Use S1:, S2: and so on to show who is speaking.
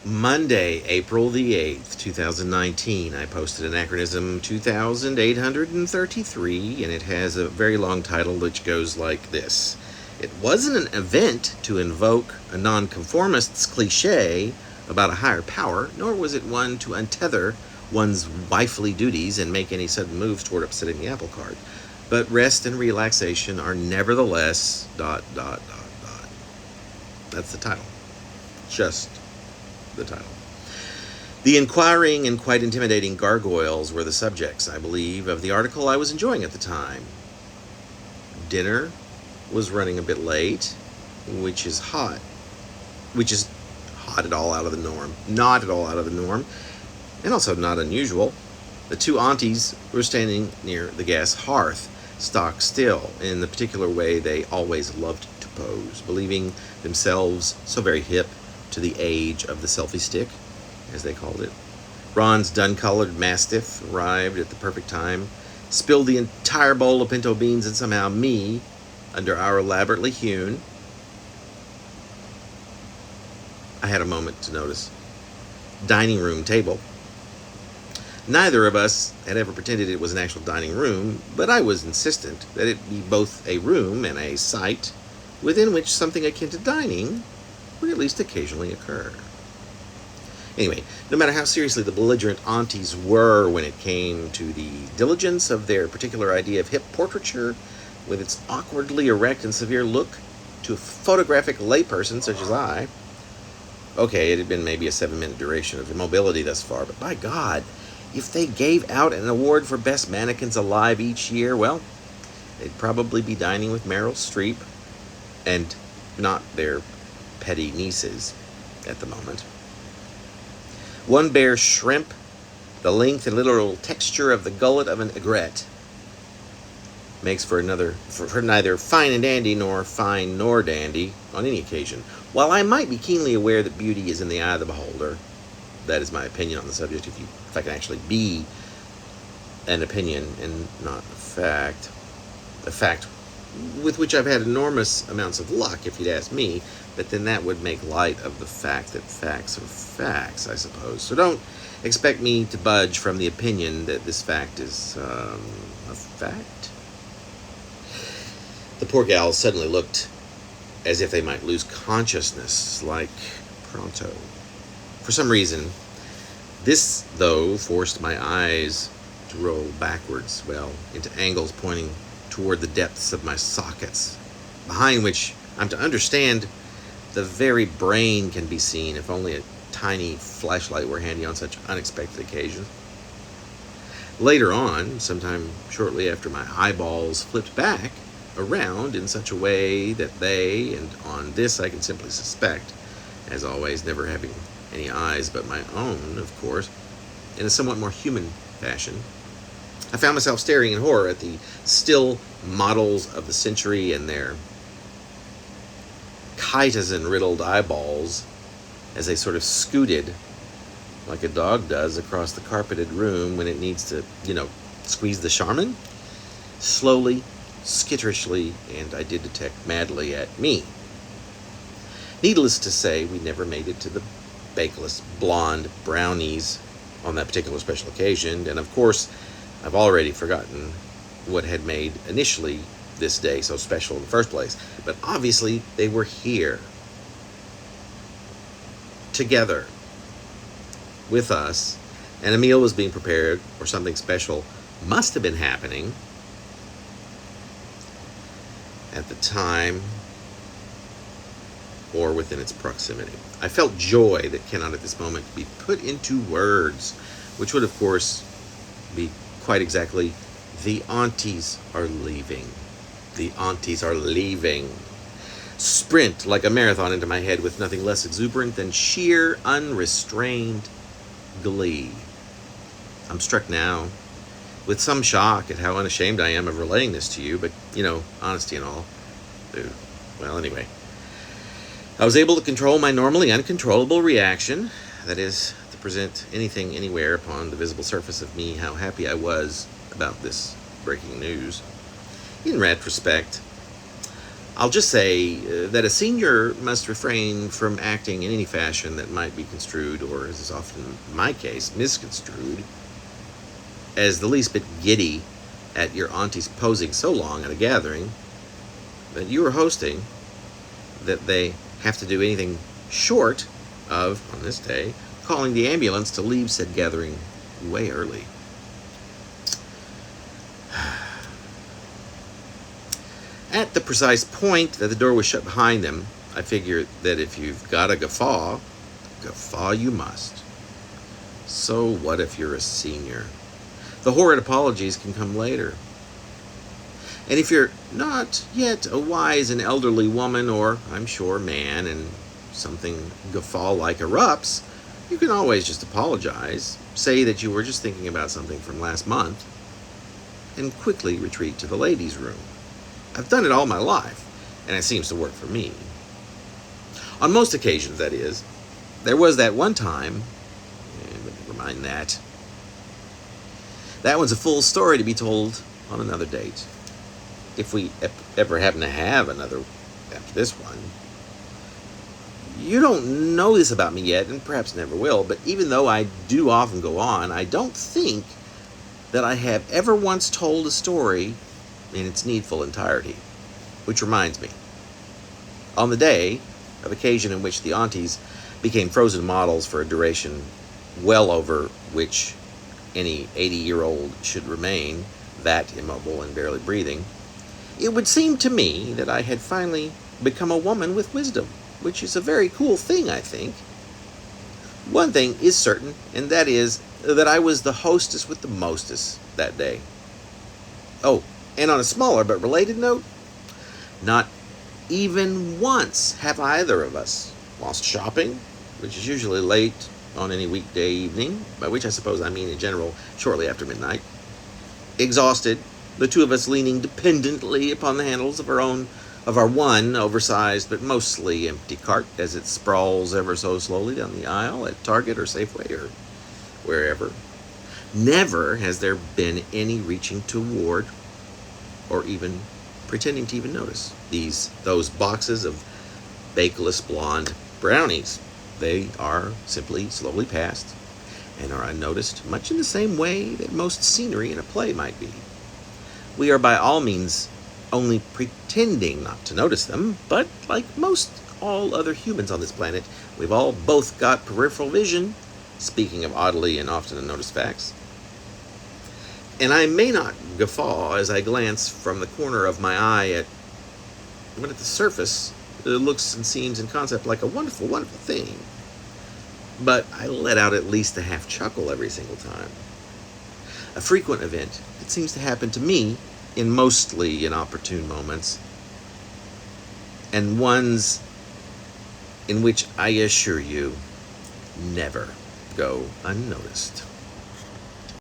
S1: Monday, April the 8th, 2019. I posted Anachronism 2833, and it has a very long title which goes like this. It wasn't an event to invoke a nonconformist's cliché about a higher power, nor was it one to untether one's wifely duties and make any sudden moves toward upsetting the apple cart. But rest and relaxation are nevertheless ... That's the title. Just the title. The inquiring and quite intimidating gargoyles were the subjects, I believe, of the article I was enjoying at the time. Dinner was running a bit late, which is not at all out of the norm, and also not unusual. The two aunties were standing near the gas hearth, stock still, in the particular way they always loved to pose, believing themselves so very hip to the age of the selfie stick, as they called it. Ron's dun-colored mastiff arrived at the perfect time, spilled the entire bowl of pinto beans, and somehow me, under our elaborately hewn, I had a moment to notice, dining room table. Neither of us had ever pretended it was an actual dining room, but I was insistent that it be both a room and a site within which something akin to dining would at least occasionally occur. Anyway, no matter how seriously the belligerent aunties were when it came to the diligence of their particular idea of hip portraiture, with its awkwardly erect and severe look, to a photographic layperson such as I, okay, it had been maybe a 7-minute duration of immobility thus far, but by God, if they gave out an award for best mannequins alive each year, well, they'd probably be dining with Meryl Streep and not their petty nieces at the moment. One bare shrimp, the length and literal texture of the gullet of an aigrette, makes for neither fine and dandy nor fine nor dandy on any occasion. While I might be keenly aware that beauty is in the eye of the beholder, that is my opinion on the subject, if I can actually be an opinion and not a fact with which I've had enormous amounts of luck, if you'd ask me, but then that would make light of the fact that facts are facts, I suppose. So don't expect me to budge from the opinion that this fact is a fact. The poor gals suddenly looked as if they might lose consciousness, like pronto. For some reason, this, though, forced my eyes to roll backwards, into angles pointing toward the depths of my sockets, behind which I'm to understand the very brain can be seen if only a tiny flashlight were handy on such unexpected occasions. Later on, sometime shortly after my eyeballs flipped back around in such a way that they, and on this I can simply suspect, as always, never having any eyes but my own, of course, in a somewhat more human fashion, I found myself staring in horror at the still models of the century and their chitosan-riddled eyeballs as they sort of scooted, like a dog does, across the carpeted room when it needs to, squeeze the Charmin, slowly, skitterishly, and I did detect madly at me. Needless to say, we never made it to the bakeless blonde brownies on that particular special occasion, and of course, I've already forgotten what had made initially this day so special in the first place, but obviously they were here, together, with us, and a meal was being prepared, or something special must have been happening at the time or within its proximity. I felt joy that cannot at this moment be put into words, which would of course be quite exactly, the aunties are leaving. The aunties are leaving. Sprint like a marathon into my head with nothing less exuberant than sheer, unrestrained glee. I'm struck now with some shock at how unashamed I am of relaying this to you, but, honesty and all. Well, anyway. I was able to control my normally uncontrollable reaction, that is, to present anything anywhere upon the visible surface of me how happy I was about this breaking news. In retrospect, I'll just say that a senior must refrain from acting in any fashion that might be construed, or as is often my case, misconstrued, as the least bit giddy at your aunties posing so long at a gathering that you are hosting that they have to do anything short of, on this day, calling the ambulance to leave said gathering way early. At the precise point that the door was shut behind them, I figured that if you've got a guffaw, guffaw you must. So what if you're a senior? The horrid apologies can come later. And if you're not yet a wise and elderly woman, or, I'm sure, man, and something guffaw-like erupts, you can always just apologize, say that you were just thinking about something from last month, and quickly retreat to the ladies' room. I've done it all my life, and it seems to work for me. On most occasions, that is. There was that one time, but never mind that. That one's a full story to be told on another date. If we ever happen to have another after this one. You don't know this about me yet, and perhaps never will, but even though I do often go on, I don't think that I have ever once told a story in its needful entirety. Which reminds me, on the day of occasion in which the aunties became frozen models for a duration well over which any 80-year-old should remain, that immobile and barely breathing, it would seem to me that I had finally become a woman with wisdom, which is a very cool thing, I think. One thing is certain, and that is that I was the hostess with the mostest that day. Oh, and on a smaller but related note, not even once have either of us, whilst shopping, which is usually late on any weekday evening, by which I suppose I mean in general shortly after midnight, exhausted, the two of us leaning dependently upon the handles of our one oversized but mostly empty cart as it sprawls ever so slowly down the aisle at Target or Safeway or wherever. Never has there been any reaching toward or even pretending to even notice those boxes of bakeless blonde brownies. They are simply slowly passed and are unnoticed, much in the same way that most scenery in a play might be. We are by all means only pretending not to notice them, but like most all other humans on this planet, we've all both got peripheral vision, speaking of oddly and often unnoticed facts. And I may not guffaw as I glance from the corner of my eye at what at the surface it looks and seems in concept like a wonderful, wonderful thing. But I let out at least a half chuckle every single time. A frequent event, it seems to happen to me in mostly inopportune moments, and ones in which I assure you never go unnoticed.